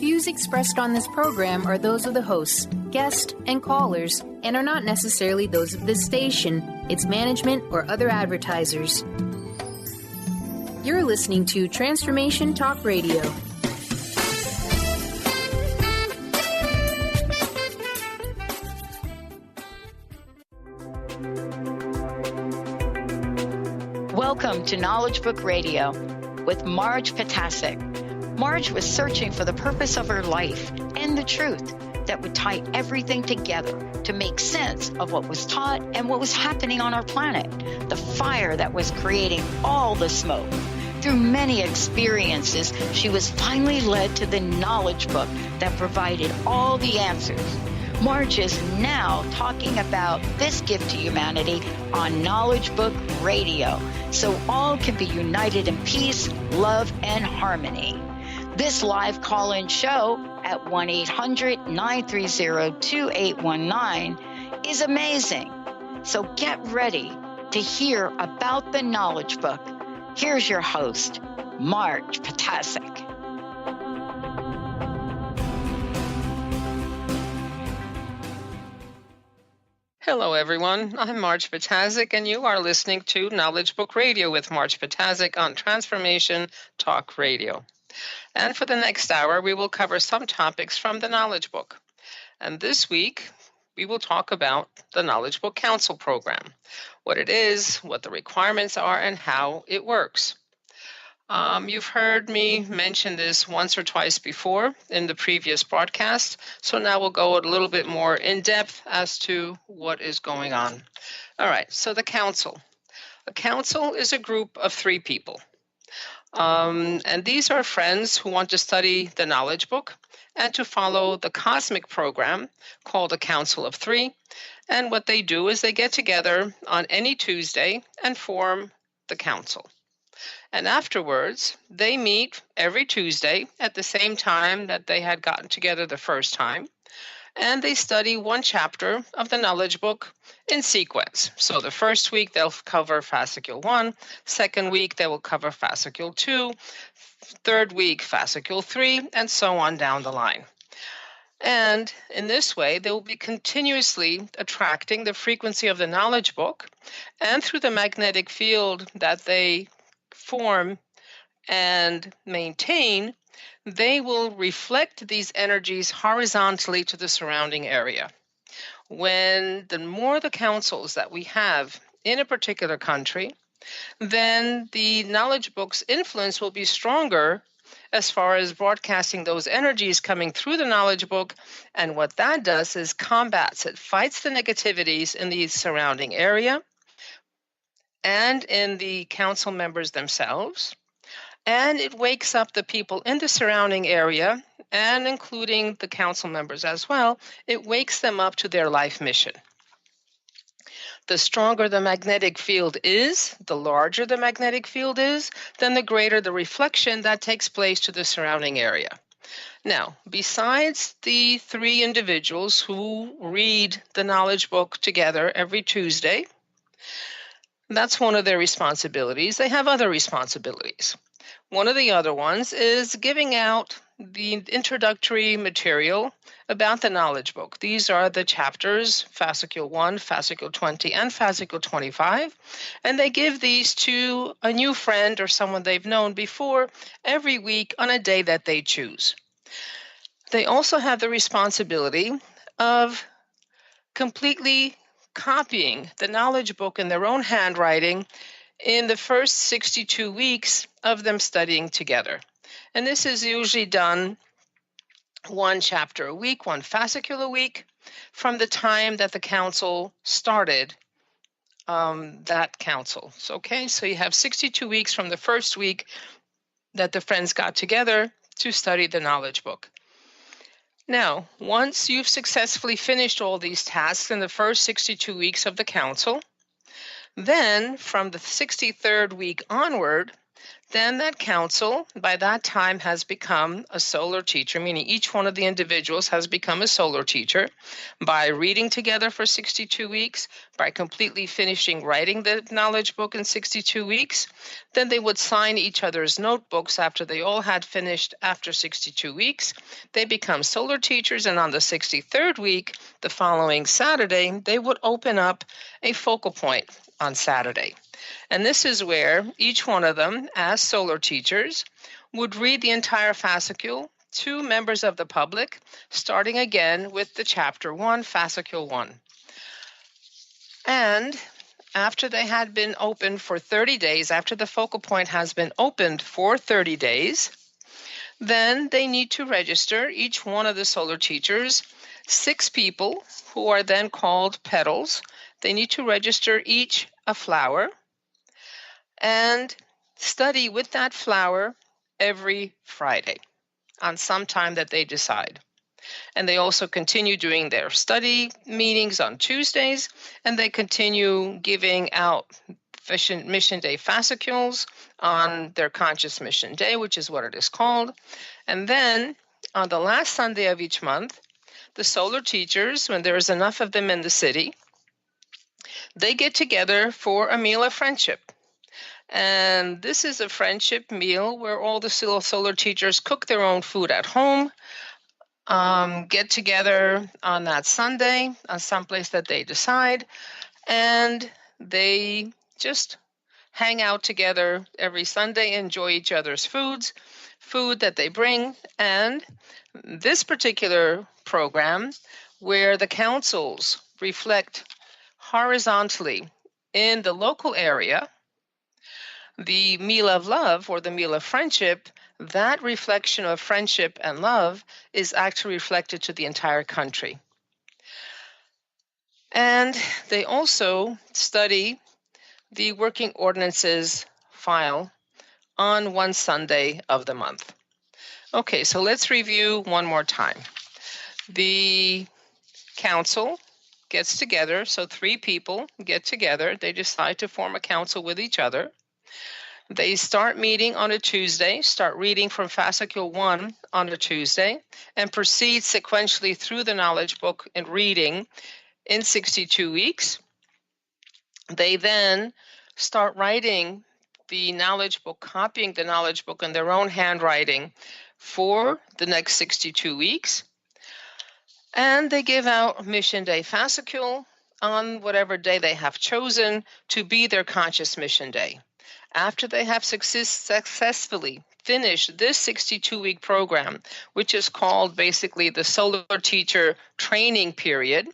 views expressed on this program are those of the hosts, guests, and callers, and are not necessarily those of this station, its management, or other advertisers. You're listening to Transformation Talk Radio. Welcome to Knowledge Book Radio with Marge Ptaszek. Marge was searching for the purpose of her life and the truth that would tie everything together to make sense of what was taught and what was happening on our planet, the fire that was creating all the smoke. Through many experiences, she was finally led to the knowledge book that provided all the answers. Marge is now talking about this gift to humanity on Knowledge Book Radio, so all can be united in peace, love, and harmony. This live call-in show at 1-800-930-2819 is amazing. So get ready to hear about the Knowledge Book. Here's your host, Marge Ptaszek. Hello, everyone. I'm Marge Ptaszek, and you are listening to Knowledge Book Radio with Marge Ptaszek on Transformation Talk Radio. And for the next hour, we will cover some topics from the Knowledge Book. And this week, we will talk about the Knowledge Book Council Program, what it is, what the requirements are, and how it works. You've heard me mention this once or twice before in the previous broadcast, so now we'll go a little bit more in depth as to what is going on. All right, so the council. A council is a group of 3 people, and these are friends who want to study the knowledge book and to follow the cosmic program called a Council of 3, and what they do is they get together on any Tuesday and form the council. And afterwards, they meet every Tuesday at the same time that they had gotten together the first time, and they study one chapter of the knowledge book in sequence. So the first week, they'll cover fascicule 1, second week, they will cover fascicule 2, third week, fascicule 3, and so on down the line. And in this way, they will be continuously attracting the frequency of the knowledge book, and through the magnetic field that they form and maintain, they will reflect these energies horizontally to the surrounding area. When the more the councils that we have in a particular country, then the knowledge book's influence will be stronger as far as broadcasting those energies coming through the knowledge book. And what that does is combats it, fights the negativities in the surrounding area and in the council members themselves, and it wakes up the people in the surrounding area, and including the council members as well. It wakes them up to their life mission. The stronger the magnetic field is, the larger the magnetic field is, then the greater the reflection that takes place to the surrounding area. Now, besides the 3 individuals who read the knowledge book together every Tuesday, that's one of their responsibilities. They have other responsibilities. One of the other ones is giving out the introductory material about the knowledge book. These are the chapters, fascicule 1, fascicule 20, and fascicule 25. And they give these to a new friend or someone they've known before every week on a day that they choose. They also have the responsibility of completely copying the knowledge book in their own handwriting in the first 62 weeks of them studying together. And this is usually done 1 chapter a week, 1 fascicule a week, from the time that the council started that council. So, so you have 62 weeks from the first week that the friends got together to study the knowledge book. Now, once you've successfully finished all these tasks in the first 62 weeks of the council, then from the 63rd week onward, Then that council, by that time, has become a solar teacher, meaning each one of the individuals has become a solar teacher by reading together for 62 weeks, by completely finishing writing the knowledge book in 62 weeks. Then they would sign each other's notebooks after they all had finished after 62 weeks. They become solar teachers, and on the 63rd week, the following Saturday, they would open up a focal point on Saturday. And this is where each one of them, as solar teachers, would read the entire fascicule to members of the public, starting again with the chapter 1, fascicule 1. And after they had been open for 30 days, after the focal point has been opened for 30 days, then they need to register, each one of the solar teachers, 6 people who are then called petals. They need to register each a flower and study with that flower every Friday on some time that they decide. And they also continue doing their study meetings on Tuesdays, and they continue giving out Mission Day fascicules on their Conscious Mission Day, which is what it is called. And then on the last Sunday of each month, the solar teachers, when there is enough of them in the city, they get together for a meal of friendship. And this is a friendship meal where all the solar teachers cook their own food at home, get together on that Sunday, on someplace that they decide, and they just hang out together every Sunday, enjoy each other's food that they bring. And this particular program, where the councils reflect horizontally in the local area, the meal of love or the meal of friendship, that reflection of friendship and love is actually reflected to the entire country. And they also study the working ordinances file on one Sunday of the month. Okay, so let's review one more time. The council gets together, so 3 people get together. They decide to form a council with each other. They start meeting on a Tuesday, start reading from fascicule 1 on a Tuesday, and proceed sequentially through the knowledge book and reading in 62 weeks. They then start writing the knowledge book, copying the knowledge book in their own handwriting for the next 62 weeks. And they give out Mission Day fascicule on whatever day they have chosen to be their Conscious Mission Day. After they have successfully finished this 62-week program, which is called basically the Solar Teacher Training Period,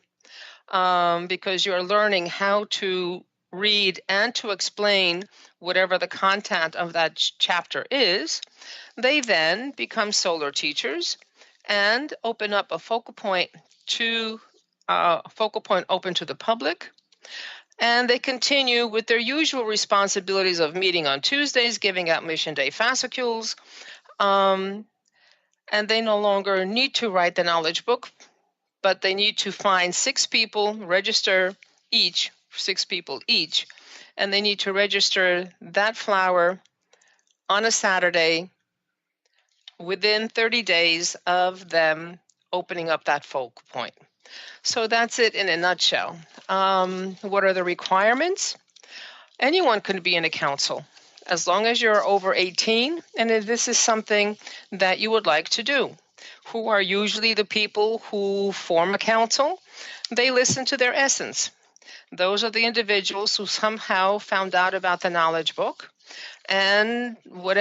because you're learning how to read and to explain whatever the content of that chapter is, they then become solar teachers and open up a focal point open to the public. And they continue with their usual responsibilities of meeting on Tuesdays, giving out Mission Day fascicules, and they no longer need to write the knowledge book, but they need to find 6 people, register each, 6 people each, and they need to register that flower on a Saturday within 30 days of them opening up that focal point. So that's it in a nutshell. What are the requirements? Anyone can be in a council as long as you're over 18 and if this is something that you would like to do. Who are usually the people who form a council? They listen to their essence. Those are the individuals who somehow found out about the knowledge book, and what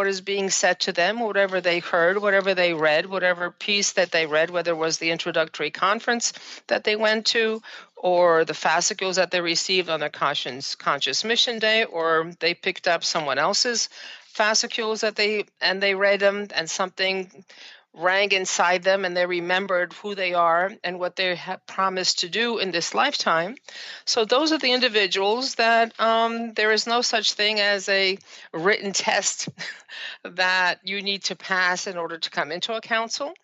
is being said to them, whatever they heard, whatever they read, whatever piece that they read, whether it was the introductory conference that they went to, or the fascicules that they received on their Conscious Mission Day, or they picked up someone else's fascicules that they read them, and something rang inside them and they remembered who they are and what they have promised to do in this lifetime. So those are the individuals that there is no such thing as a written test that you need to pass in order to come into a council.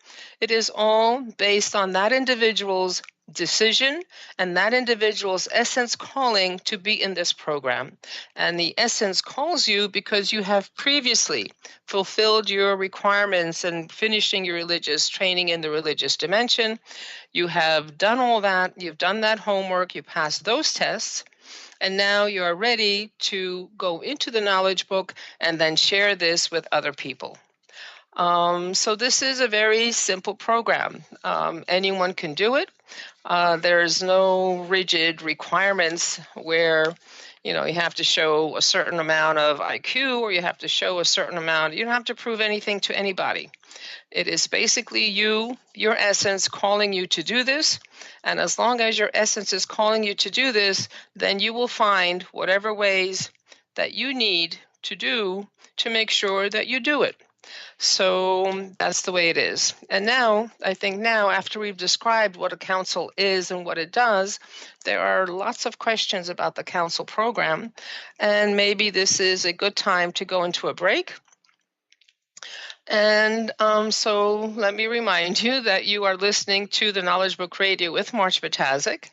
It is all based on that individual's decision and that individual's essence calling to be in this program. And the essence calls you because you have previously fulfilled your requirements and finishing your religious training in the religious dimension. You have done all that. You've done that homework. You passed those tests. And now you are ready to go into the knowledge book and then share this with other people. So this is a very simple program. Anyone can do it. There's no rigid requirements where, you have to show a certain amount of IQ or you have to show a certain amount. You don't have to prove anything to anybody. It is basically your essence calling you to do this. And as long as your essence is calling you to do this, then you will find whatever ways that you need to do to make sure that you do it. So that's the way it is. And now, I think after we've described what a council is and what it does, there are lots of questions about the council program. And maybe this is a good time to go into a break. And so let me remind you that you are listening to the Knowledge Book Radio with Marge Ptaszek.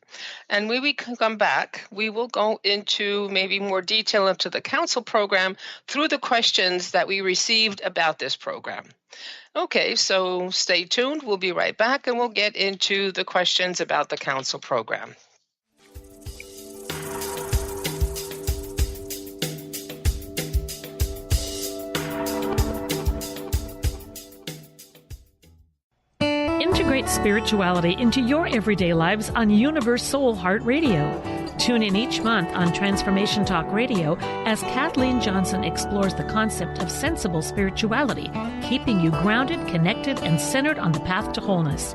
And when we come back, we will go into maybe more detail into the council program through the questions that we received about this program. Okay, so stay tuned. We'll be right back and we'll get into the questions about the council program. Integrate spirituality into your everyday lives on Universe Soul Heart Radio. Tune in each month on Transformation Talk Radio as Kathleen Johnson explores the concept of sensible spirituality, keeping you grounded, connected, and centered on the path to wholeness.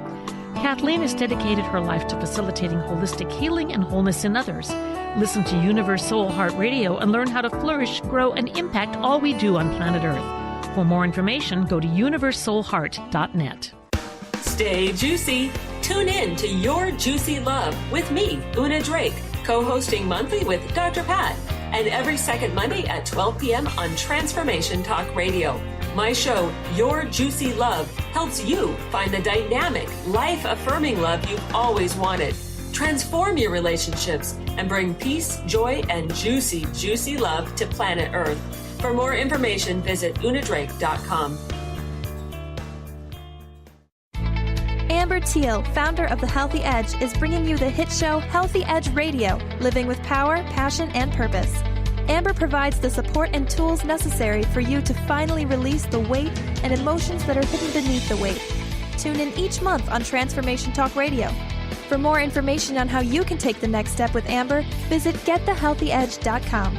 Kathleen has dedicated her life to facilitating holistic healing and wholeness in others. Listen to Universe Soul Heart Radio and learn how to flourish, grow, and impact all we do on planet Earth. For more information, go to universesoulheart.net. Stay juicy. Tune in to Your Juicy Love with me, Una Drake, co-hosting monthly with Dr. Pat, and every second Monday at 12 p.m. on Transformation Talk Radio. My show, Your Juicy Love, helps you find the dynamic, life-affirming love you've always wanted. Transform your relationships and bring peace, joy, and juicy, juicy love to planet Earth. For more information, visit unadrake.com. Amber Teal, founder of The Healthy Edge, is bringing you the hit show Healthy Edge Radio, living with power, passion, and purpose. Amber provides the support and tools necessary for you to finally release the weight and emotions that are hidden beneath the weight. Tune in each month on Transformation Talk Radio. For more information on how you can take the next step with Amber, visit getthehealthyedge.com.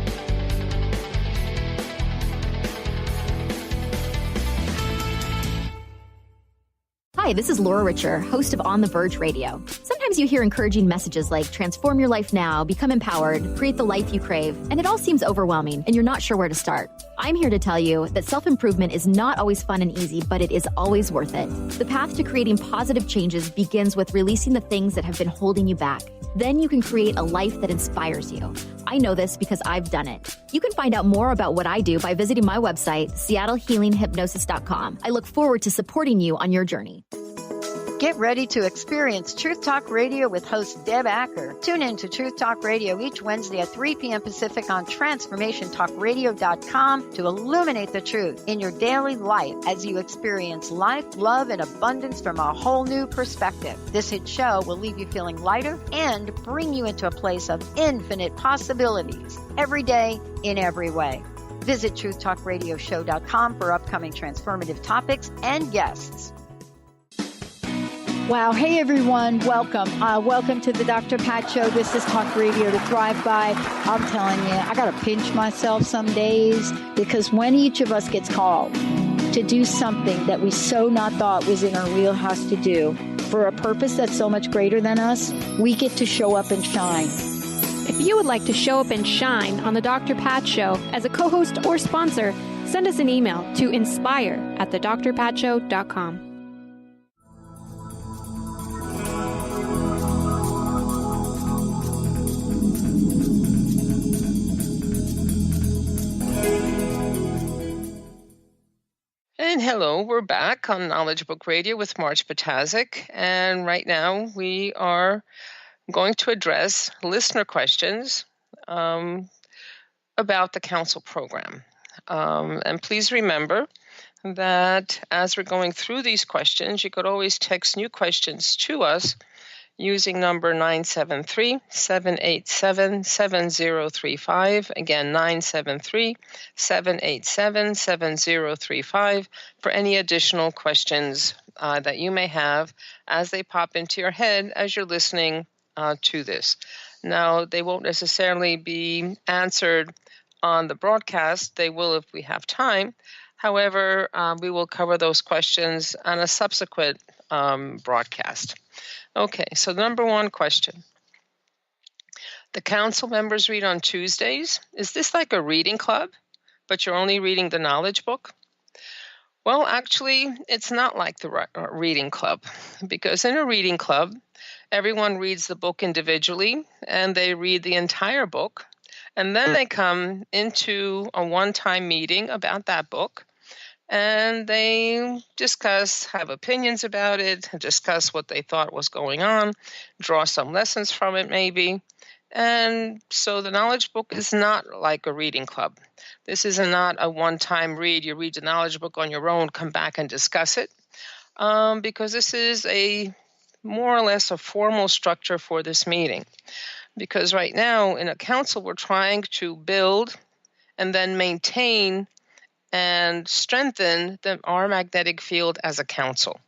Hi, this is Laura Richer, host of On the Verge Radio. Sometimes you hear encouraging messages like transform your life now, become empowered, create the life you crave, and it all seems overwhelming and you're not sure where to start. I'm here to tell you that self-improvement is not always fun and easy, but it is always worth it. The path to creating positive changes begins with releasing the things that have been holding you back. Then you can create a life that inspires you. I know this because I've done it. You can find out more about what I do by visiting my website, seattlehealinghypnosis.com. I look forward to supporting you on your journey. Get ready to experience Truth Talk Radio with host Deb Acker. Tune in to Truth Talk Radio each Wednesday at 3 p.m. Pacific on TransformationTalkRadio.com to illuminate the truth in your daily life as you experience life, love, and abundance from a whole new perspective. This hit show will leave you feeling lighter and bring you into a place of infinite possibilities every day in every way. Visit TruthTalkRadioshow.com for upcoming transformative topics and guests. Wow. Hey, everyone. Welcome. Welcome to the Dr. Pat Show. This is Talk Radio to Thrive By. I'm telling you, I got to pinch myself some days because when each of us gets called to do something that we so not thought was in our wheelhouse to do for a purpose that's so much greater than us, we get to show up and shine. If you would like to show up and shine on the Dr. Pat Show as a co-host or sponsor, send us an email to inspire@thedrpatshow.com. And hello, we're back on Knowledge Book Radio with Marge Ptaszek. And right now we are going to address listener questions about the council program. And please remember that as we're going through these questions, you could always text new questions to us using number 973-787-7035. Again, 973-787-7035 for any additional questions that you may have as they pop into your head as you're listening to this. Now, they won't necessarily be answered on the broadcast. They will if we have time. However, we will cover those questions on a subsequent broadcast. Okay, so number one question. The council members read on Tuesdays. Is this like a reading club, but you're only reading the knowledge book? Well, actually, it's not like the reading club, because in a reading club, everyone reads the book individually, and they read the entire book, and then they come into a one-time meeting about that book, and they discuss, have opinions about it, discuss what they thought was going on, draw some lessons from it maybe. And so the knowledge book is not like a reading club. This is not a one-time read. You read the knowledge book on your own, come back and discuss it, because this is a more or less a formal structure for this meeting. Because right now in a council, we're trying to build and then maintain and strengthen our magnetic field as a council.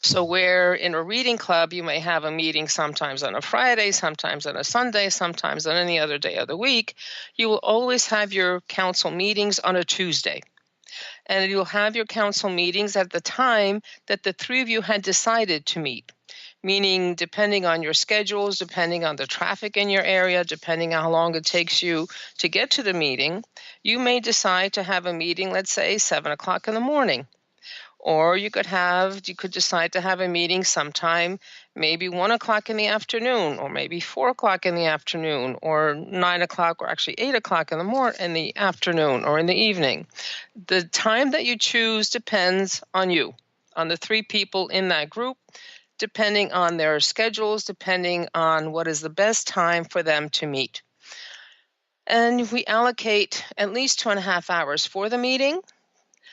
So where in a reading club, you may have a meeting sometimes on a Friday, sometimes on a Sunday, sometimes on any other day of the week, you will always have your council meetings on a Tuesday. And you'll have your council meetings at the time that the three of you had decided to meet. Meaning, depending on your schedules, depending on the traffic in your area, depending on how long it takes you to get to the meeting, you may decide to have a meeting, let's say 7 o'clock in the morning. Or you could decide to have a meeting sometime, maybe 1 o'clock in the afternoon, or maybe 4 o'clock in the afternoon, or 9 o'clock, or actually 8 o'clock in the afternoon, or in the evening. The time that you choose depends on you, on the three people in that group, depending on their schedules, depending on what is the best time for them to meet. And we allocate at least 2.5 hours for the meeting.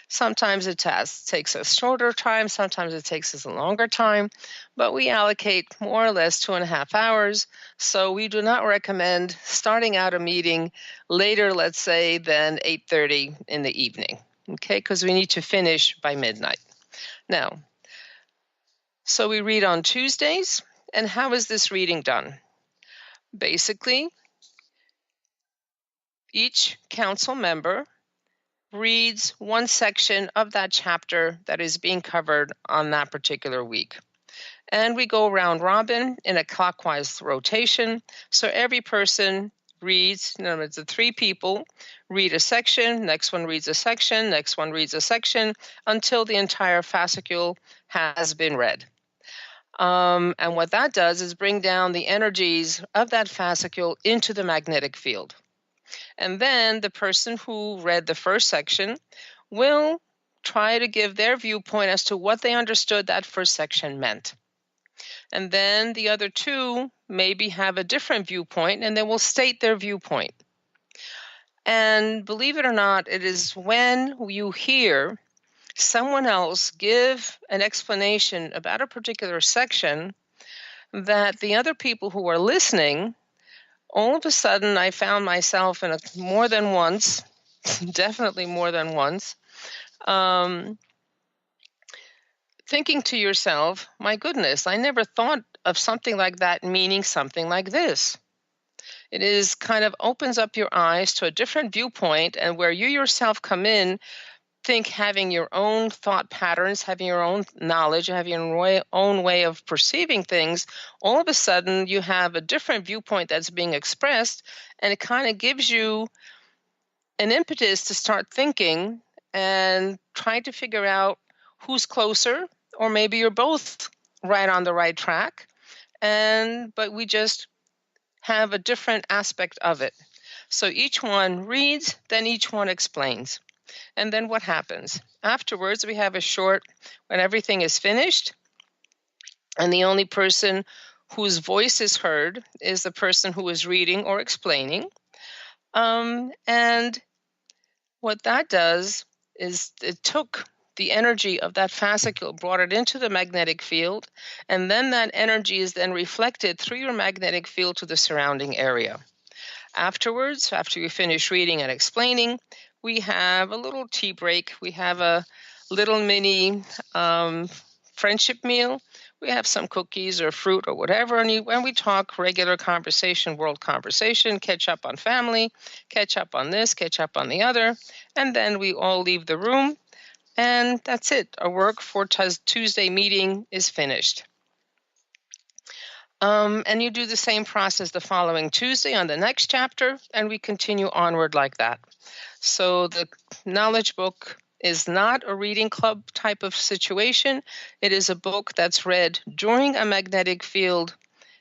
Sometimes it takes us shorter time, sometimes it takes us a longer time, but we allocate more or less 2.5 hours. So we do not recommend starting out a meeting later, let's say, than 8:30 in the evening, okay? Because we need to finish by midnight. Now, so we read on Tuesdays, and how is this reading done? Basically, each council member reads one section of that chapter that is being covered on that particular week. And we go round robin in a clockwise rotation, so every person reads, in other words, the three people read a section, next one reads a section, next one reads a section, until the entire fascicule has been read. And what that does is bring down the energies of that fascicule into the magnetic field. And then the person who read the first section will try to give their viewpoint as to what they understood that first section meant. And then the other two maybe have a different viewpoint, and they will state their viewpoint. And believe it or not, it is when you hear someone else give an explanation about a particular section that the other people who are listening, all of a sudden I found myself in more than once, definitely more than once, thinking to yourself, my goodness, I never thought of something like that meaning something like this. It is kind of opens up your eyes to a different viewpoint, and where you yourself come in, think having your own thought patterns, having your own knowledge, having your own way of perceiving things, all of a sudden you have a different viewpoint that's being expressed, and it kind of gives you an impetus to start thinking and trying to figure out who's closer, or maybe you're both right on the right track, but we just have a different aspect of it. So each one reads, then each one explains. And then what happens? Afterwards, we have a short, when everything is finished, and the only person whose voice is heard is the person who is reading or explaining. And what that does is it took the energy of that fascicle, brought it into the magnetic field, and then that energy is then reflected through your magnetic field to the surrounding area. Afterwards, after you finish reading and explaining, we have a little tea break. We have a little mini friendship meal. We have some cookies or fruit or whatever, and we talk regular conversation, world conversation, catch up on family, catch up on this, catch up on the other, and then we all leave the room, and that's it. Our work for Tuesday meeting is finished. And you do the same process the following Tuesday on the next chapter, and we continue onward like that. So the knowledge book is not a reading club type of situation. It is a book that's read during a magnetic field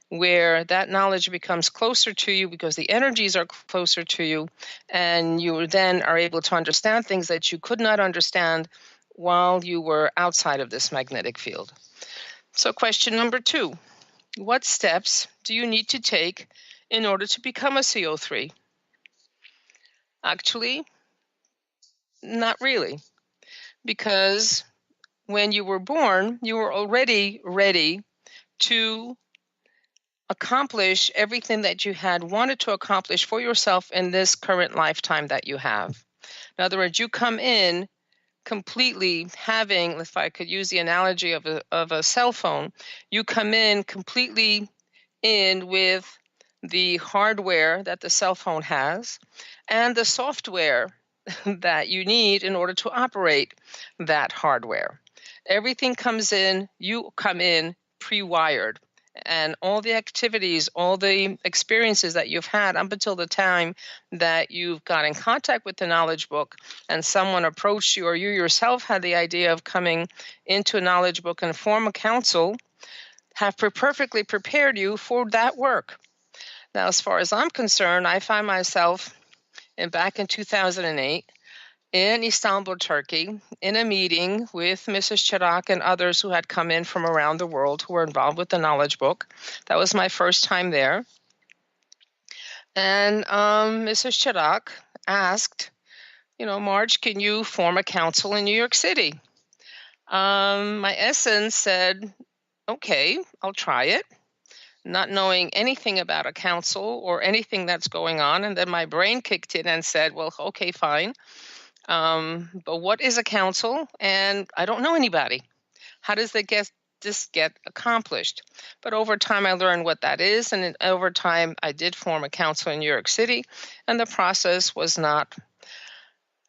where that knowledge becomes closer to you because the energies are closer to you, and you then are able to understand things that you could not understand while you were outside of this magnetic field. So question number 2, what steps do you need to take in order to become a CO3? Actually, not really. Because when you were born, you were already ready to accomplish everything that you had wanted to accomplish for yourself in this current lifetime that you have. In other words, you come in completely having, if I could use the analogy of a cell phone, you come in completely in with the hardware that the cell phone has and the software that you need in order to operate that hardware. Everything comes in, you come in pre-wired, and all the activities, all the experiences that you've had up until the time that you've got in contact with the knowledge book and someone approached you or you yourself had the idea of coming into a knowledge book and form a council, have perfectly prepared you for that work. Now, as far as I'm concerned, I find myself back in 2008 in Istanbul, Turkey, in a meeting with Mrs. Ptaszek and others who had come in from around the world who were involved with the knowledge book. That was my first time there. And Mrs. Ptaszek asked, Marge, can you form a council in New York City? My essence said, okay, I'll try it. Not knowing anything about a council or anything that's going on. And then my brain kicked in and said, well, okay, fine. But what is a council? And I don't know anybody. How does this get accomplished? But over time, I learned what that is. And over time, I did form a council in New York City. And the process was not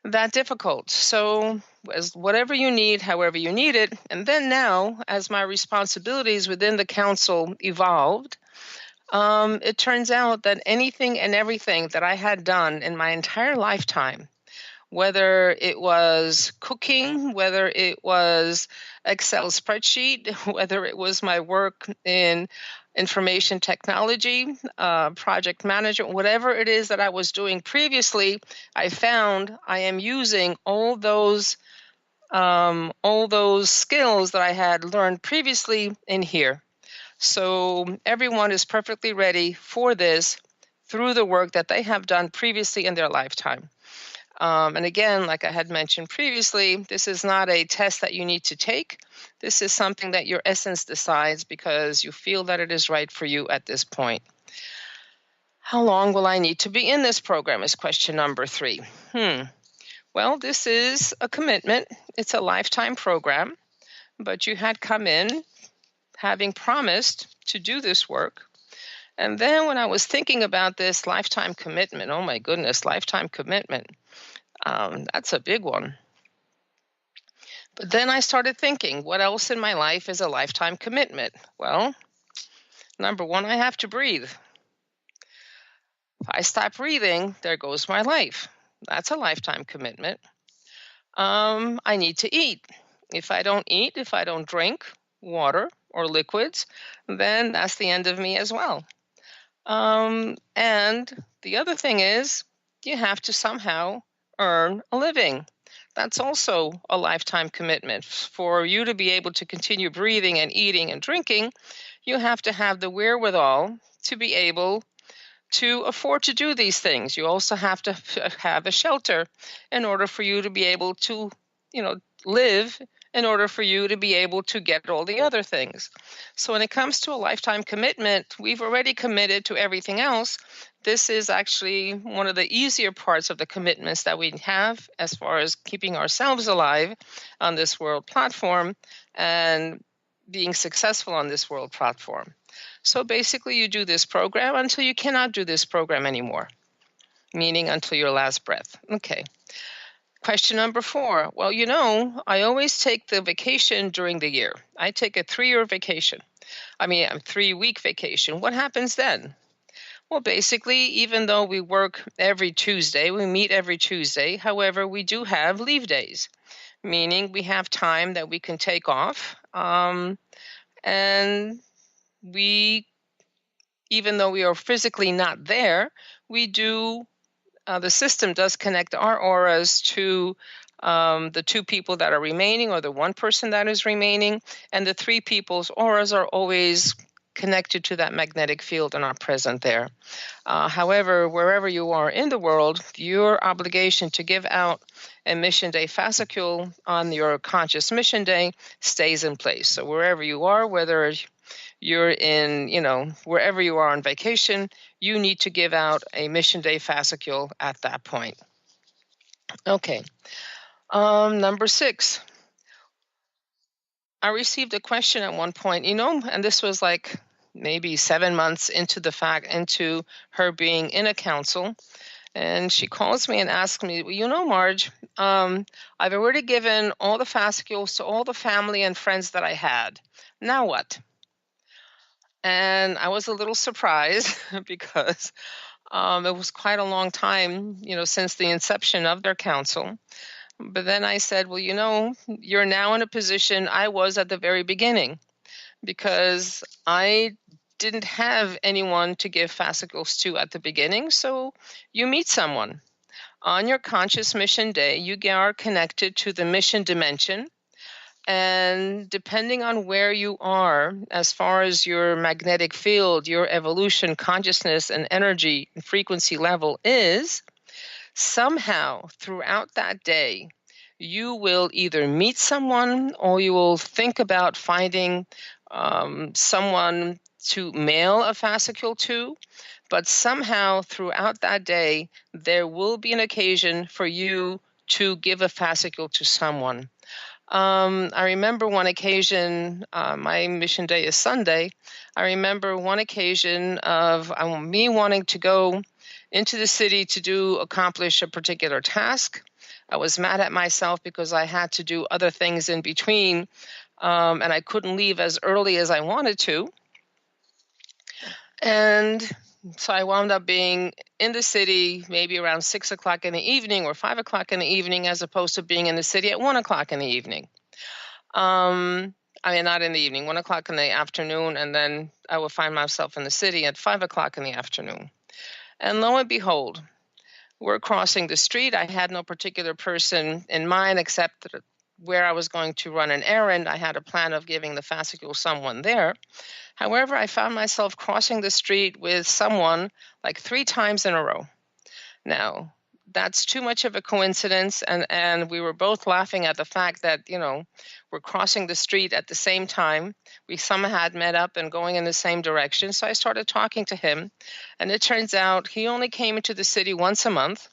that difficult. So as whatever you need, however you need it. And then now, as my responsibilities within the council evolved, it turns out that anything and everything that I had done in my entire lifetime, whether it was cooking, whether it was Excel spreadsheet, whether it was my work in information technology, project management, whatever it is that I was doing previously, I found I am using all those skills that I had learned previously in here. So everyone is perfectly ready for this through the work that they have done previously in their lifetime. And again, like I had mentioned previously, this is not a test that you need to take. This is something that your essence decides because you feel that it is right for you at this point. How long will I need to be in this program is question number 3. Well, this is a commitment. It's a lifetime program, but you had come in having promised to do this work. And then when I was thinking about this lifetime commitment, oh my goodness, lifetime commitment, that's a big one. But then I started thinking, what else in my life is a lifetime commitment? Well, number 1, I have to breathe. If I stop breathing, there goes my life. That's a lifetime commitment. I need to eat. If I don't eat, if I don't drink water or liquids, then that's the end of me as well. And the other thing is you have to somehow earn a living. That's also a lifetime commitment. For you to be able to continue breathing and eating and drinking, you have to have the wherewithal to be able to afford to do these things. You also have to have a shelter in order for you to be able to, live, in order for you to be able to get all the other things. So when it comes to a lifetime commitment, we've already committed to everything else. This is actually one of the easier parts of the commitments that we have as far as keeping ourselves alive on this world platform and being successful on this world platform. So basically, you do this program until you cannot do this program anymore, meaning until your last breath. Okay. Question number 4. Well, I always take the vacation during the year. I take a 3-year vacation. A 3-week vacation. What happens then? Well, basically, even though we work every Tuesday, we meet every Tuesday. However, we do have leave days, meaning we have time that we can take off. And we, even though we are physically not there, we do, the system does connect our auras to the 2 people that are remaining or the 1 person that is remaining, and the 3 people's auras are always connected to that magnetic field and are present there. However, wherever you are in the world, your obligation to give out a Mission Day fascicule on your conscious Mission Day stays in place. So wherever you are, whether you're in, wherever you are on vacation, you need to give out a Mission Day fascicule at that point. Okay. Number 6. I received a question at one point, and this was like maybe 7 months into her being in a council. And she calls me and asks me, well, Marge, I've already given all the fascicules to all the family and friends that I had. Now what? And I was a little surprised because it was quite a long time, since the inception of their council. But then I said, well, you're now in a position I was at the very beginning, because I didn't have anyone to give fascicles to at the beginning. So you meet someone. On your conscious Mission Day, you are connected to the mission dimension. And depending on where you are, as far as your magnetic field, your evolution, consciousness, and energy and frequency level is, somehow throughout that day, you will either meet someone or you will think about finding someone to mail a fascicule to. But somehow throughout that day, there will be an occasion for you to give a fascicule to someone. I remember one occasion, my Mission Day is Sunday. I remember one occasion of me wanting to go into the city to accomplish a particular task. I was mad at myself because I had to do other things in between, and I couldn't leave as early as I wanted to. And so I wound up being in the city maybe around 6 o'clock in the evening or 5 o'clock in the evening, as opposed to being in the city at 1 o'clock in the evening. Not in the evening, 1 o'clock in the afternoon, and then I would find myself in the city at 5 o'clock in the afternoon. And lo and behold, we're crossing the street. I had no particular person in mind except that where I was going to run an errand. I had a plan of giving the fascicule someone there. However, I found myself crossing the street with someone like 3 times in a row. Now, that's too much of a coincidence, and we were both laughing at the fact that, we're crossing the street at the same time. We somehow had met up and going in the same direction, so I started talking to him, and it turns out he only came into the city once a month.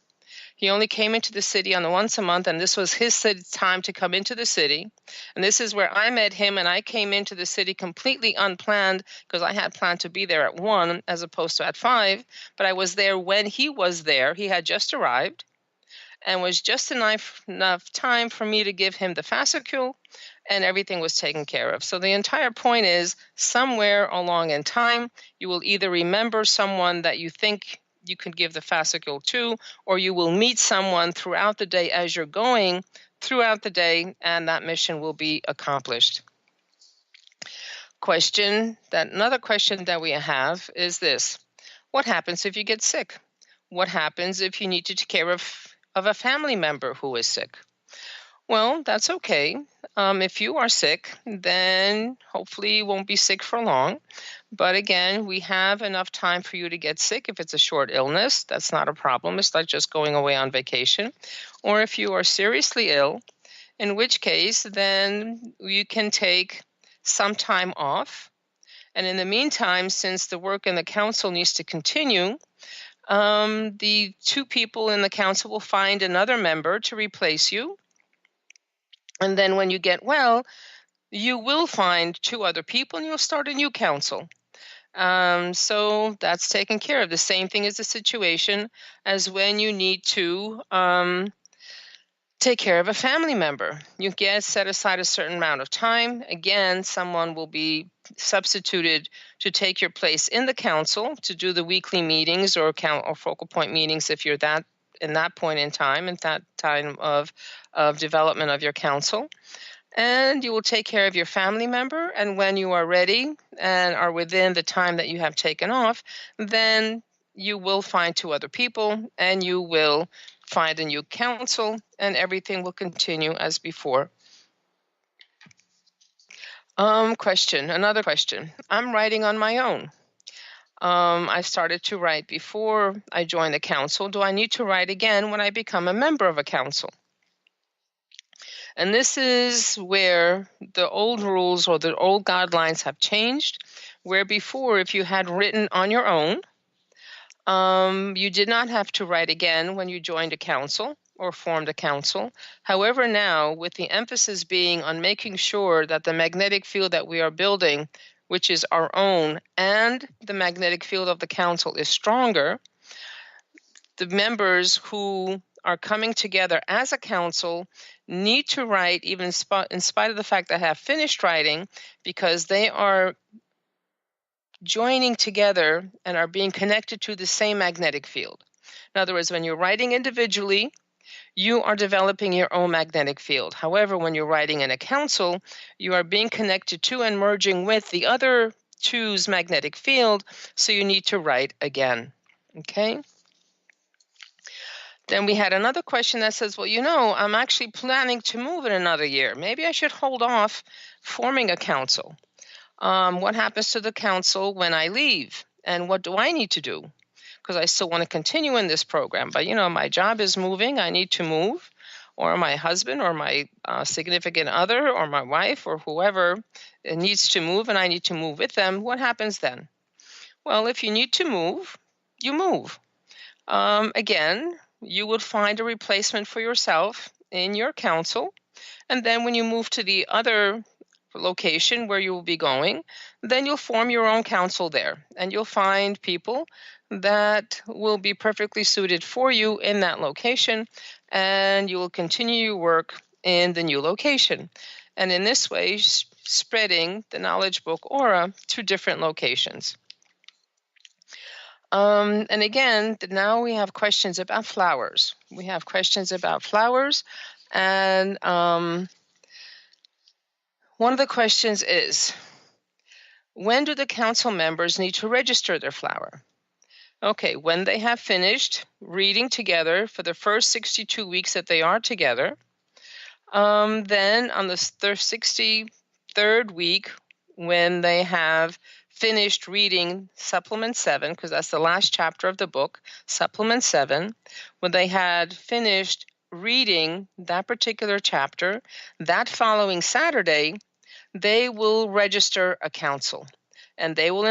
He only came into the city on the once a month, and this was his time to come into the city. And this is where I met him, and I came into the city completely unplanned because I had planned to be there at 1 as opposed to at 5. But I was there when he was there. He had just arrived and was just enough time for me to give him the fascicule, and everything was taken care of. So the entire point is, somewhere along in time, you will either remember someone that you think you can give the fascicule to, or you will meet someone throughout the day as you're going throughout the day, and that mission will be accomplished. Another question that we have is this: what happens if you get sick? What happens if you need to take care of a family member who is sick? Well, that's okay. If you are sick, then hopefully you won't be sick for long. But again, we have enough time for you to get sick. If it's a short illness, that's not a problem. It's like just going away on vacation. Or if you are seriously ill, in which case, then you can take some time off. And in the meantime, since the work in the council needs to continue, the two people in the council will find another member to replace you. And then when you get well, you will find two other people and you'll start a new council. So that's taken care of. The same thing is the situation as when you need to take care of a family member. You get set aside a certain amount of time. Again, someone will be substituted to take your place in the council to do the weekly meetings or focal point meetings if you're in that point in time, at that time of development of your council. And you will take care of your family member. And when you are ready and are within the time that you have taken off, then you will find two other people and you will find a new council and everything will continue as before. Another question. I'm writing on my own. I started to write before I joined the council. Do I need to write again when I become a member of a council? And this is where the old rules or the old guidelines have changed, where before, if you had written on your own, you did not have to write again when you joined a council or formed a council. However, now, with the emphasis being on making sure that the magnetic field that we are building, which is our own, and the magnetic field of the council is stronger, the members who are coming together as a council need to write even in spite of the fact that they have finished writing, because they are joining together and are being connected to the same magnetic field. In other words, when you're writing individually, you are developing your own magnetic field. However, when you're writing in a council, you are being connected to and merging with the other two's magnetic field, so you need to write again. Okay? Then we had another question that says, well, I'm actually planning to move in another year. Maybe I should hold off forming a council. What happens to the council when I leave? And what do I need to do? Because I still want to continue in this program. But, my job is moving. I need to move. Or my husband or my significant other or my wife or whoever needs to move and I need to move with them. What happens then? Well, if you need to move, you move. Again, you would find a replacement for yourself in your council. And then when you move to the other location where you will be going, then you'll form your own council there. And you'll find people that will be perfectly suited for you in that location. And you will continue your work in the new location. And in this way, spreading the Knowledge Book aura to different locations. And again, now we have questions about flowers. And one of the questions is, when do the council members need to register their flower? Okay, when they have finished reading together for the first 62 weeks that they are together, then on the 63rd week, when they have finished reading Supplement 7, because that's the last chapter of the book, Supplement 7, when they had finished reading that particular chapter, that following Saturday, they will register a council. And they will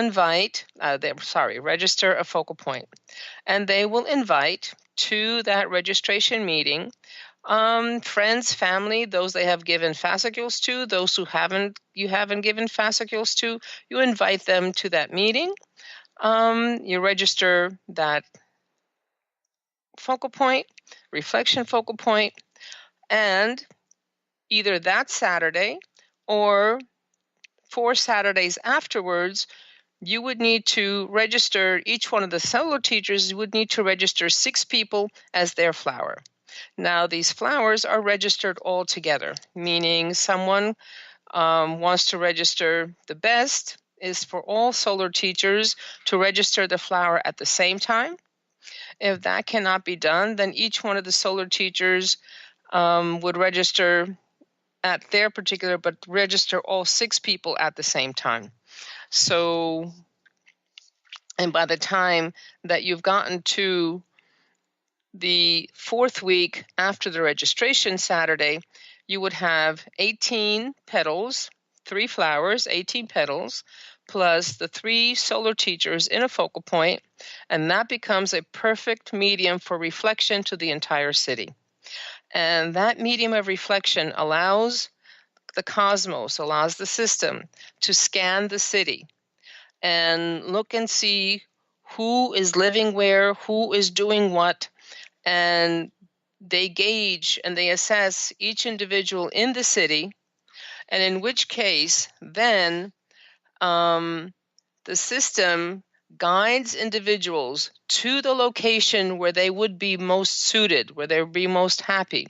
register a focal point. And they will invite to that registration meeting friends, family, those they have given fascicles to, those who you haven't given fascicles to, you invite them to that meeting. You register that focal point, reflection focal point, and either that Saturday or 4 Saturdays afterwards, you would need to register, each one of the solo teachers would need to register 6 people as their flower. Now, these flowers are registered all together, meaning someone wants to register the best is for all solar teachers to register the flower at the same time. If that cannot be done, then each one of the solar teachers would register at their particular, but register all 6 people at the same time. So, and by the time that you've gotten to the 4th week after the registration Saturday, you would have 18 petals, 3 flowers, 18 petals, plus the 3 solar teachers in a focal point, and that becomes a perfect medium for reflection to the entire city. And that medium of reflection allows the cosmos, allows the system to scan the city and look and see who is living where, who is doing what, and they gauge and they assess each individual in the city, and in which case then the system guides individuals to the location where they would be most suited, where they would be most happy.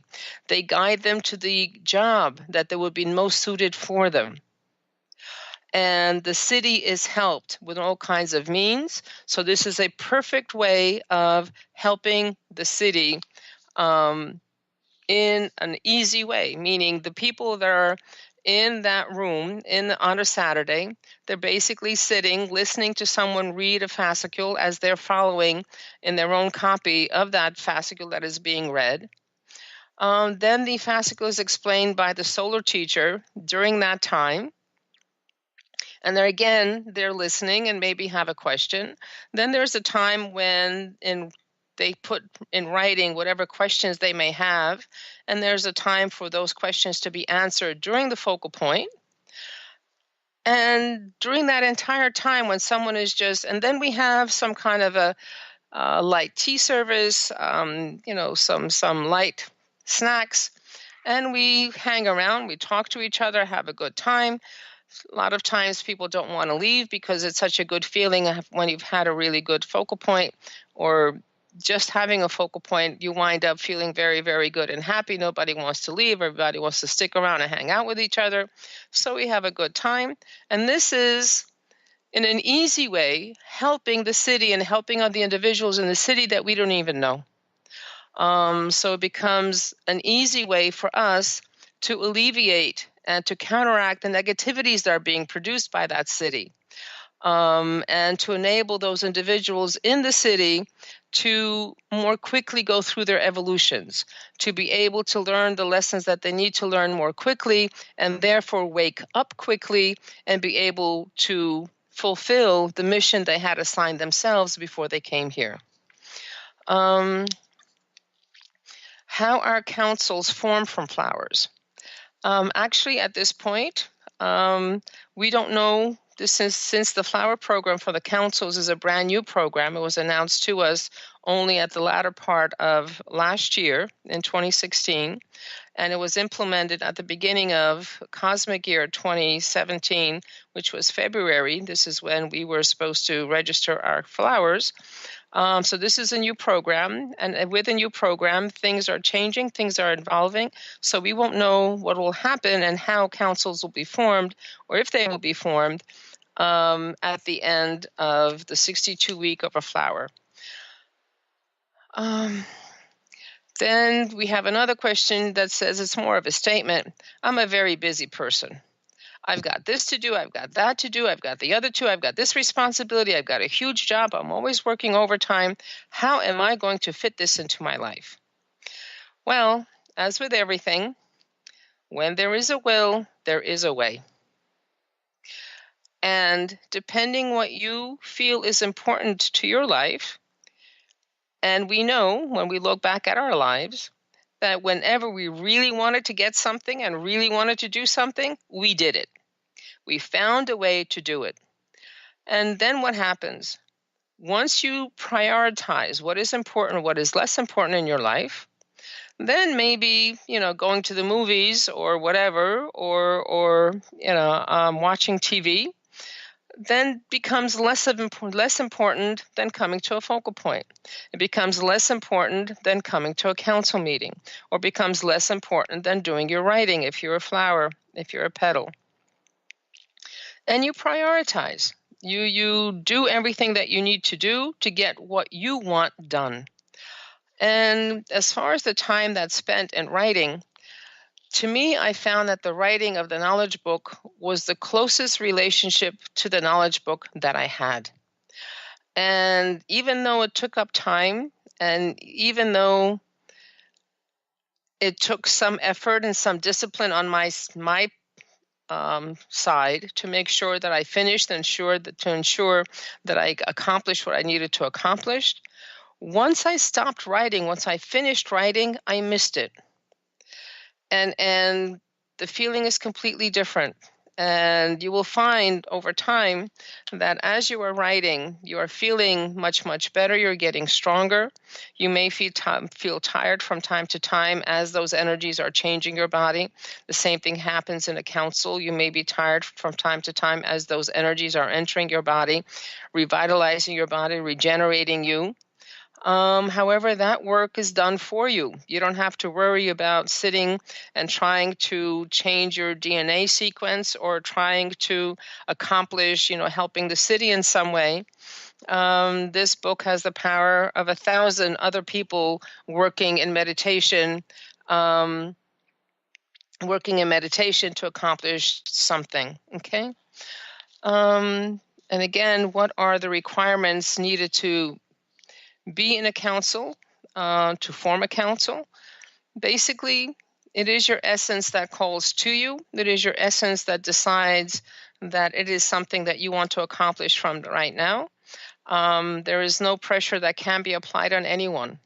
They guide them to the job that they would be most suited for them. And the city is helped with all kinds of means. So this is a perfect way of helping the city in an easy way, meaning the people that are in that room on a Saturday, they're basically sitting, listening to someone read a fascicule as they're following in their own copy of that fascicule that is being read. Then the fascicle is explained by the solar teacher during that time. And there again, they're listening and maybe have a question. Then there's a time when they put in writing whatever questions they may have, and there's a time for those questions to be answered during the focal point. And during that entire time when someone is just, and then we have some kind of a light tea service, some light snacks, and we hang around, we talk to each other, have a good time. A lot of times people don't want to leave because it's such a good feeling when you've had a really good focal point, or just having a focal point, you wind up feeling very, very good and happy. Nobody wants to leave. Everybody wants to stick around and hang out with each other. So we have a good time. And this is, in an easy way, helping the city and helping other individuals in the city that we don't even know. So it becomes an easy way for us to alleviate and to counteract the negativities that are being produced by that city, and to enable those individuals in the city to more quickly go through their evolutions, to be able to learn the lessons that they need to learn more quickly, and therefore wake up quickly and be able to fulfill the mission they had assigned themselves before they came here. How are councils formed from flowers? Actually, at this point, we don't know. This is since the flower program for the councils is a brand new program. It was announced to us only at the latter part of last year in 2016, and it was implemented at the beginning of Cosmic Year 2017, which was February. This is when we were supposed to register our flowers. So this is a new program, and with a new program, things are changing, things are evolving, so we won't know what will happen and how councils will be formed, or if they will be formed, at the end of the 62-week of a flower. Then we have another question that says it's more of a statement. I'm a very busy person. I've got this to do, I've got that to do, I've got the other two, I've got this responsibility, I've got a huge job, I'm always working overtime. How am I going to fit this into my life? Well, as with everything, when there is a will, there is a way. And depending what you feel is important to your life, and we know when we look back at our lives, that whenever we really wanted to get something and really wanted to do something, we did it. We found a way to do it. And then what happens? Once you prioritize what is important, what is less important in your life, then maybe, going to the movies or whatever, or watching TV, then becomes less important than coming to a focal point. It becomes less important than coming to a council meeting, or becomes less important than doing your writing if you're a flower, if you're a petal. And you prioritize. You do everything that you need to do to get what you want done. And as far as the time that's spent in writing, to me, I found that the writing of the knowledge book was the closest relationship to the knowledge book that I had. And even though it took up time, and even though it took some effort and some discipline on my side to make sure that I finished, to ensure that I accomplished what I needed to accomplish, once I stopped writing, once I finished writing, I missed it. And the feeling is completely different. And you will find over time that as you are writing, you are feeling much, much better. You're getting stronger. You may feel tired from time to time as those energies are changing your body. The same thing happens in a council. You may be tired from time to time as those energies are entering your body, revitalizing your body, regenerating you. However, that work is done for you. You don't have to worry about sitting and trying to change your DNA sequence or trying to accomplish, helping the city in some way. This book has the power of 1,000 other people working in meditation, to accomplish something. Okay. And again, what are the requirements needed to be in a council, to form a council? Basically, it is your essence that calls to you. It is your essence that decides that it is something that you want to accomplish from right now. There is no pressure that can be applied on anyone.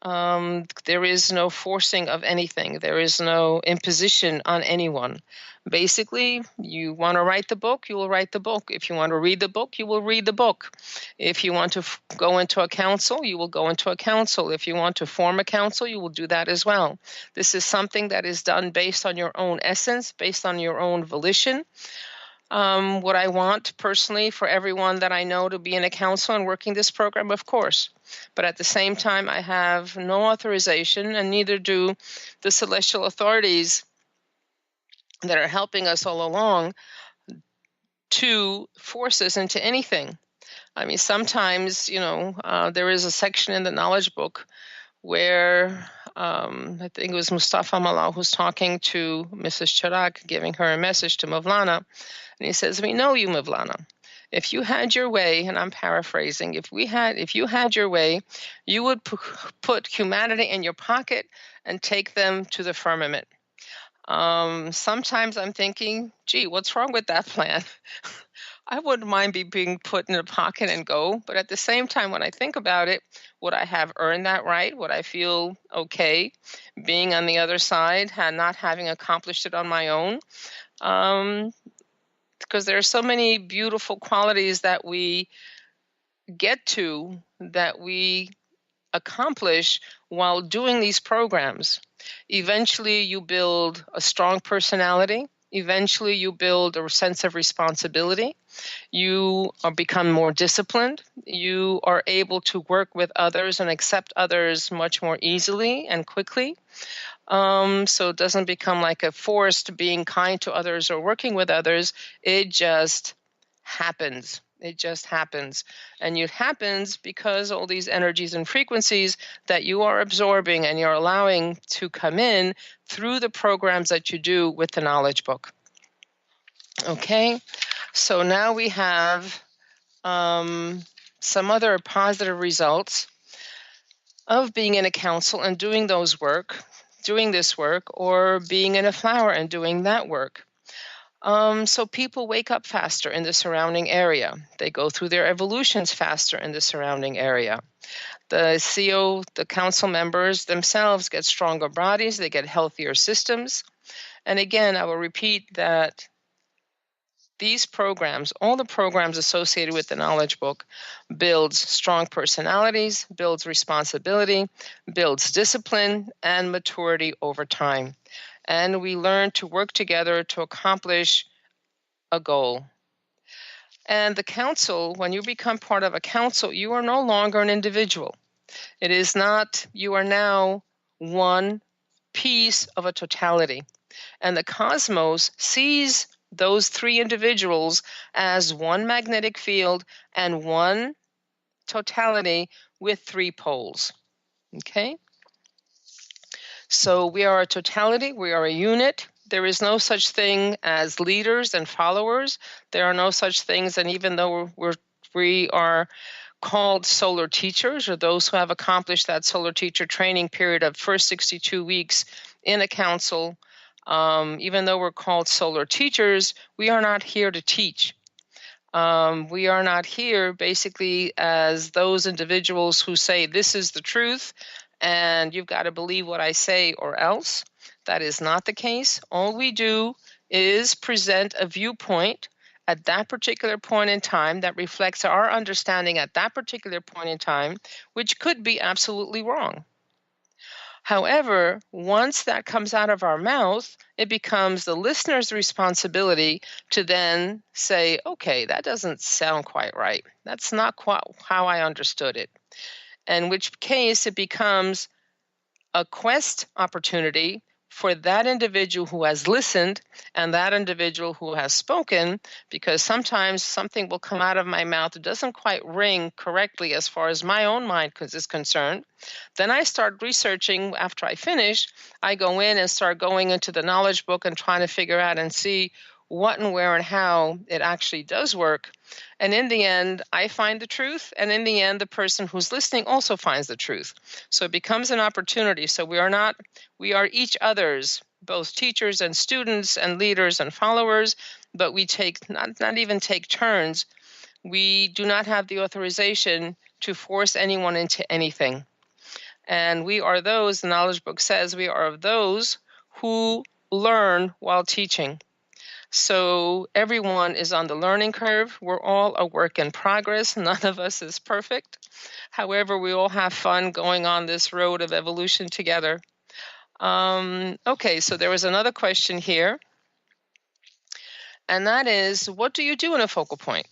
There is no forcing of anything. There is no imposition on anyone. Basically, you want to write the book, you will write the book. If you want to read the book, you will read the book. If you want to go into a council, you will go into a council. If you want to form a council, you will do that as well. This is something that is done based on your own essence, based on your own volition. What I want personally for everyone that I know to be in a council and working this program, of course. But at the same time, I have no authorization, and neither do the celestial authorities that are helping us all along, to force us into anything. I mean, sometimes, there is a section in the knowledge book where I think it was Mustafa Malal who's talking to Mrs. Chirac, giving her a message to Mevlana. And he says, "We know you, Mevlana. If you had your way," and I'm paraphrasing, if you had your way, you would put humanity in your pocket and take them to the firmament. Sometimes I'm thinking, gee, what's wrong with that plan? I wouldn't mind being put in a pocket and go. But at the same time, when I think about it, would I have earned that right? Would I feel okay being on the other side and not having accomplished it on my own? Because there are so many beautiful qualities that we get to, that we accomplish while doing these programs. Eventually, you build a strong personality. Eventually, you build a sense of responsibility. You become more disciplined. You are able to work with others and accept others much more easily and quickly. So it doesn't become like a forced being kind to others or working with others. It just happens. It just happens. And it happens because all these energies and frequencies that you are absorbing and you're allowing to come in through the programs that you do with the knowledge book. Okay, so now we have some other positive results of being in a council and doing this work, or being in a flower and doing that work. So people wake up faster in the surrounding area. They go through their evolutions faster in the surrounding area. The council members themselves get stronger bodies. They get healthier systems. And again, I will repeat that these programs, all the programs associated with the knowledge book, builds strong personalities, builds responsibility, builds discipline and maturity over time. And we learn to work together to accomplish a goal. And the council, when you become part of a council, you are no longer an individual. It is not, you are now one piece of a totality. And the cosmos sees those three individuals as one magnetic field and one totality with three poles. Okay? So we are a totality. We are a unit. There is no such thing as leaders and followers. There are no such things, and even though we are called solar teachers, or those who have accomplished that solar teacher training period of first 62 weeks in a council, even though we're called solar teachers, we are not here to teach. We are not here basically as those individuals who say this is the truth and you've got to believe what I say or else. That is not the case. All we do is present a viewpoint at that particular point in time that reflects our understanding at that particular point in time, which could be absolutely wrong. However, once that comes out of our mouth, it becomes the listener's responsibility to then say, okay, that doesn't sound quite right. That's not quite how I understood it. In which case it becomes a quest opportunity for that individual who has listened and that individual who has spoken, because sometimes something will come out of my mouth that doesn't quite ring correctly as far as my own mind is concerned. Then I start researching. After I finish, I go in and start going into the knowledge book and trying to figure out and see what and where and how it actually does work. And in the end, I find the truth. And in the end, the person who's listening also finds the truth. So it becomes an opportunity. So we are each other's, both teachers and students and leaders and followers, but we take not even take turns. We do not have the authorization to force anyone into anything. And we are those, the knowledge book says, we are of those who learn while teaching. So everyone is on the learning curve. We're all a work in progress. None of us is perfect. However, we all have fun going on this road of evolution together. Okay, so there was another question here. And that is, what do you do in a focal point?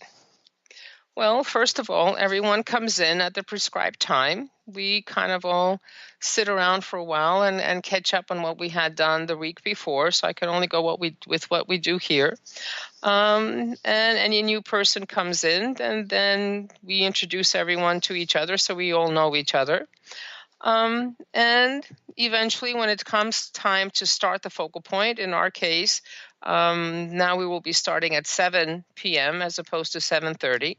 Well, first of all, everyone comes in at the prescribed time. We kind of all sit around for a while and catch up on what we had done the week before. So I can only go with what we do here. And any new person comes in, and then we introduce everyone to each other so we all know each other. And eventually, when it comes time to start the focal point, in our case, now we will be starting at 7 p.m. as opposed to 7:30.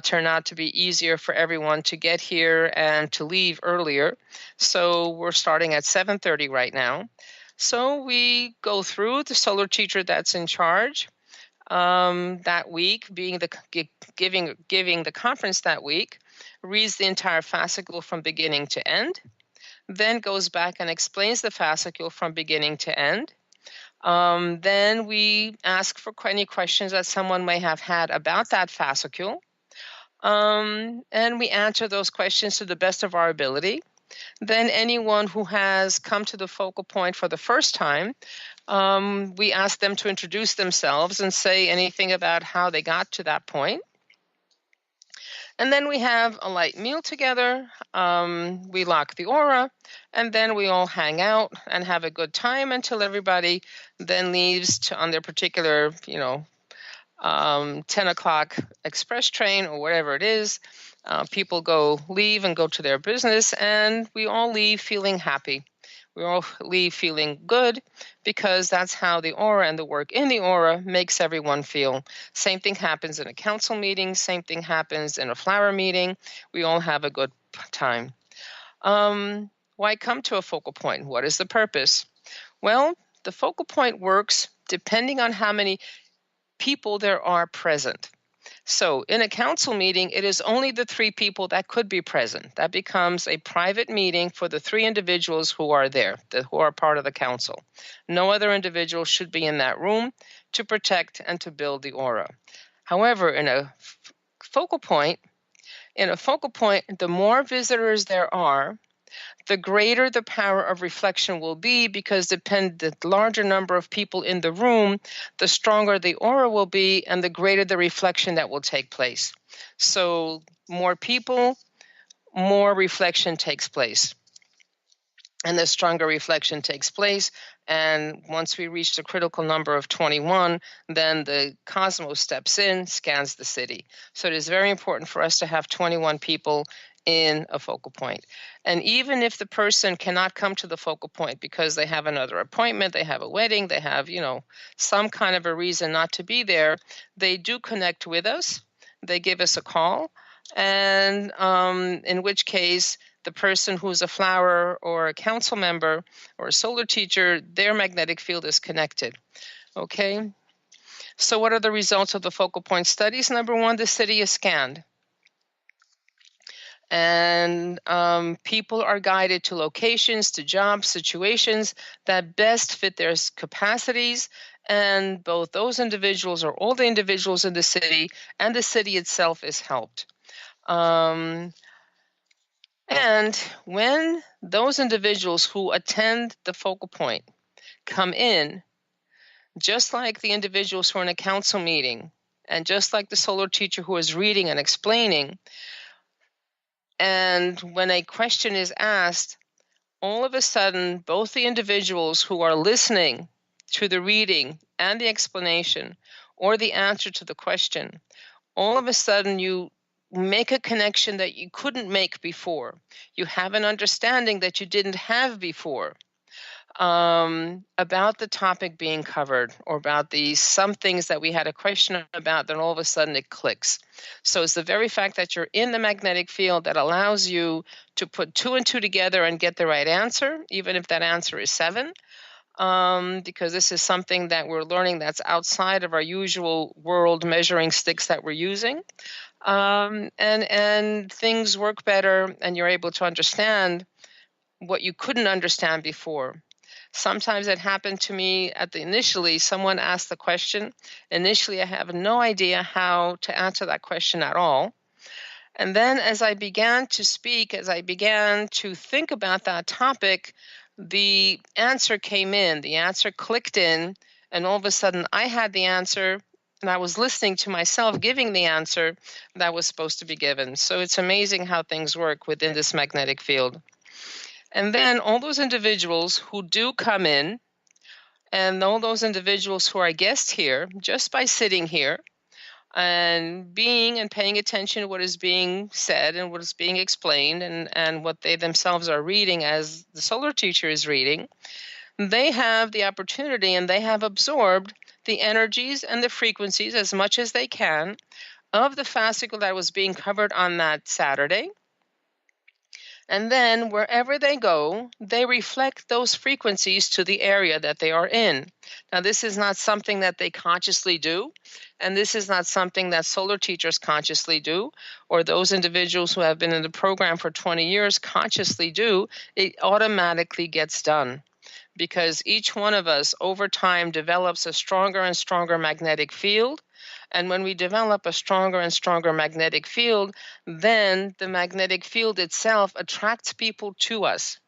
Turn out to be easier for everyone to get here and to leave earlier. So we're starting at 7:30 right now. So we go through the solar teacher that's in charge that week, being giving the conference that week, reads the entire fascicle from beginning to end, then goes back and explains the fascicle from beginning to end. Then we ask for any questions that someone may have had about that fascicle. And we answer those questions to the best of our ability. Then anyone who has come to the focal point for the first time, we ask them to introduce themselves and say anything about how they got to that point. And then we have a light meal together. We lock the aura, and then we all hang out and have a good time until everybody then leaves on their particular, 10 o'clock express train or whatever it is. People leave and go to their business, and we all leave feeling happy. We all leave feeling good, because that's how the aura and the work in the aura makes everyone feel. Same thing happens in a council meeting. Same thing happens in a flower meeting. We all have a good time. Why come to a focal point? What is the purpose? Well, the focal point works depending on how many people there are present. So in a council meeting, it is only the 3 people that could be present. That becomes a private meeting for the 3 individuals who are there, who are part of the council. No other individual should be in that room to protect and to build the aura. However, in a focal point, the more visitors there are, the greater the power of reflection will be, because the larger number of people in the room, the stronger the aura will be, and the greater the reflection that will take place. So more people, more reflection takes place. And the stronger reflection takes place. And once we reach the critical number of 21, then the cosmos steps in, scans the city. So it is very important for us to have 21 people in a focal point. And even if the person cannot come to the focal point because they have another appointment, they have a wedding, they have, some kind of a reason not to be there, they do connect with us. They give us a call. And in which case, the person who's a flower or a council member or a solar teacher, their magnetic field is connected. Okay? So what are the results of the focal point studies? Number one, the city is scanned. And people are guided to locations, to jobs, situations that best fit their capacities. And both those individuals or all the individuals in the city and the city itself is helped. And when those individuals who attend the focal point come in, just like the individuals who are in a council meeting, and just like the solar teacher who is reading and explaining, and when a question is asked, all of a sudden, both the individuals who are listening to the reading and the explanation, or the answer to the question, all of a sudden you make a connection that you couldn't make before. You have an understanding that you didn't have before about the topic being covered, or about some things that we had a question about, then all of a sudden it clicks. So it's the very fact that you're in the magnetic field that allows you to put 2 and 2 together and get the right answer, even if that answer is 7. Because this is something that we're learning that's outside of our usual world measuring sticks that we're using. And things work better, and you're able to understand what you couldn't understand before. Sometimes it happened to me initially, someone asked the question. Initially, I have no idea how to answer that question at all. And then as I began to speak, as I began to think about that topic, the answer came in, the answer clicked in, and all of a sudden I had the answer, and I was listening to myself giving the answer that was supposed to be given. So it's amazing how things work within this magnetic field. And then all those individuals who do come in, and all those individuals who are guests here, just by sitting here and being and paying attention to what is being said and what is being explained, and what they themselves are reading as the solar teacher is reading, they have the opportunity and they have absorbed the energies and the frequencies as much as they can of the fascicle that was being covered on that Saturday. And then wherever they go, they reflect those frequencies to the area that they are in. Now, this is not something that they consciously do, and this is not something that solar teachers consciously do, or those individuals who have been in the program for 20 years consciously do. It automatically gets done, because each one of us over time develops a stronger and stronger magnetic field. And when we develop a stronger and stronger magnetic field, then the magnetic field itself attracts people to us.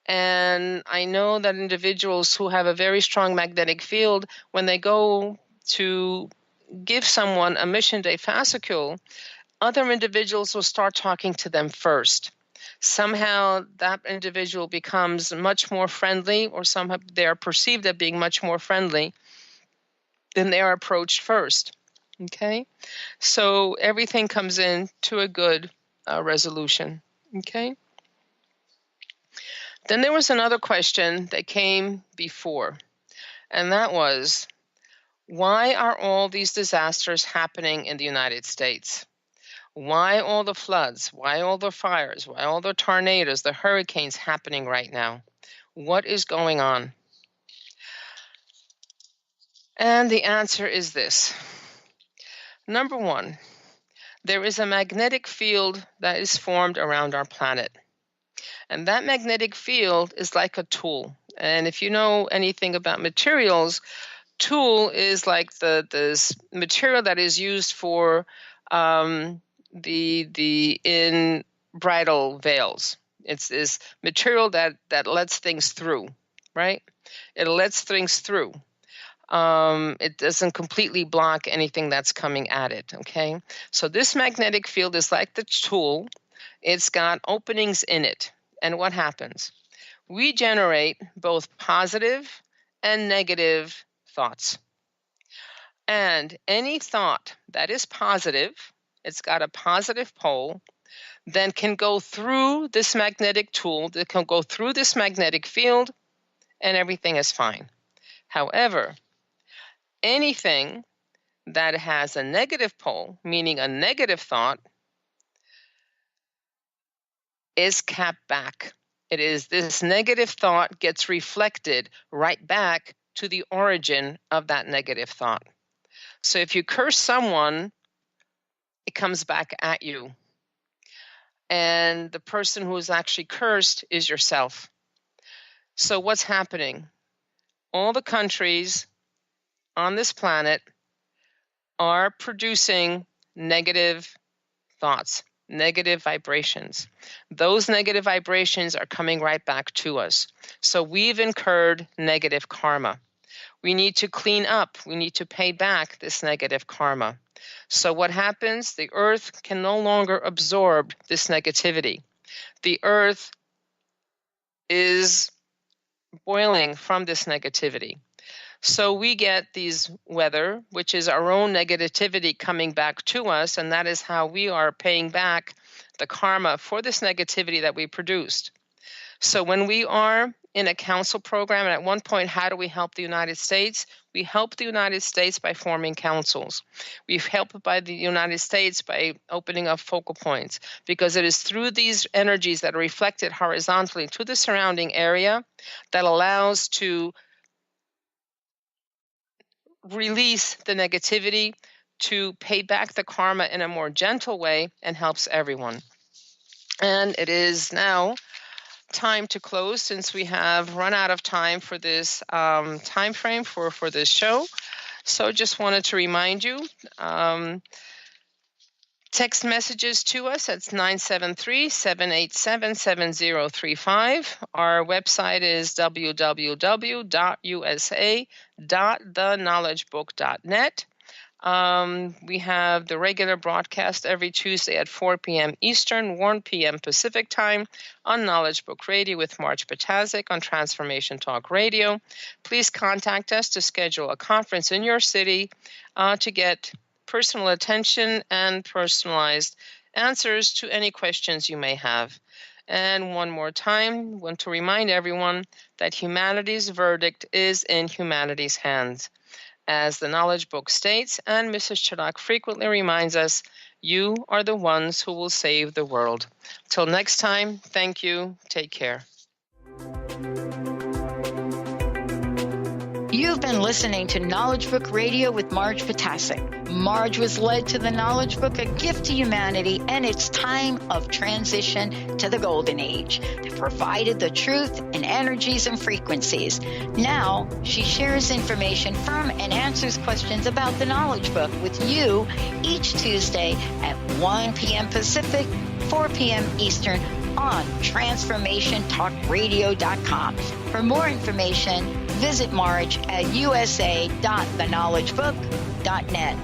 And I know that individuals who have a very strong magnetic field, when they go to give someone a mission day fascicule, other individuals will start talking to them first. Somehow that individual becomes much more friendly, or somehow they are perceived as being much more friendly, then they are approached first. Okay? So everything comes in to a good resolution. Okay? Then there was another question that came before, and that was, why are all these disasters happening in the United States? Why all the floods? Why all the fires? Why all the tornadoes, the hurricanes happening right now? What is going on? And the answer is this. Number one, there is a magnetic field that is formed around our planet. And that magnetic field is like a tool. And if you know anything about materials, tool is like this material that is used for in bridal veils. It's this material that lets things through, right? It lets things through. It doesn't completely block anything that's coming at it, okay? So this magnetic field is like the tool. It's got openings in it. And what happens? We generate both positive and negative thoughts. And any thought that is positive, it's got a positive pole, then can go through this magnetic tool, that can go through this magnetic field, and everything is fine. However, anything that has a negative pole, meaning a negative thought, is capped back. It is this negative thought gets reflected right back to the origin of that negative thought. So if you curse someone, it comes back at you. And the person who is actually cursed is yourself. So what's happening? All the countries on this planet are producing negative thoughts, negative vibrations. Those negative vibrations are coming right back to us. So we've incurred negative karma. We need to clean up. We need to pay back this negative karma. So what happens? The earth can no longer absorb this negativity. The earth is boiling from this negativity. So we get these weather, which is our own negativity coming back to us, and that is how we are paying back the karma for this negativity that we produced. So when we are in a council program, and at one point, how do we help the United States? We help the United States by forming councils. We've helped by the United States by opening up focal points, because it is through these energies that are reflected horizontally to the surrounding area that allows to release the negativity, to pay back the karma in a more gentle way, and helps everyone. And it is now time to close, since we have run out of time for this time frame for this show. So just wanted to remind you, text messages to us at 973-787-7035. Our website is www.usa.theknowledgebook.net. We have the regular broadcast every Tuesday at 4 p.m. Eastern, 1 p.m. Pacific time on Knowledge Book Radio with Marge Ptaszek on Transformation Talk Radio. Please contact us to schedule a conference in your city to get personal attention and personalized answers to any questions you may have. And one more time, I want to remind everyone that humanity's verdict is in humanity's hands. As the Knowledge Book states, and Mrs. Chilak frequently reminds us, you are the ones who will save the world. Till next time, thank you. Take care. You've been listening to Knowledge Book Radio with Marge Ptaszek. Marge was led to the Knowledge Book, a gift to humanity, and its time of transition to the Golden Age that provided the truth and energies and frequencies. Now, she shares information from and answers questions about the Knowledge Book with you each Tuesday at 1 p.m. Pacific, 4 p.m. Eastern on TransformationTalkRadio.com. For more information, visit Marge at usa.theknowledgebook.net.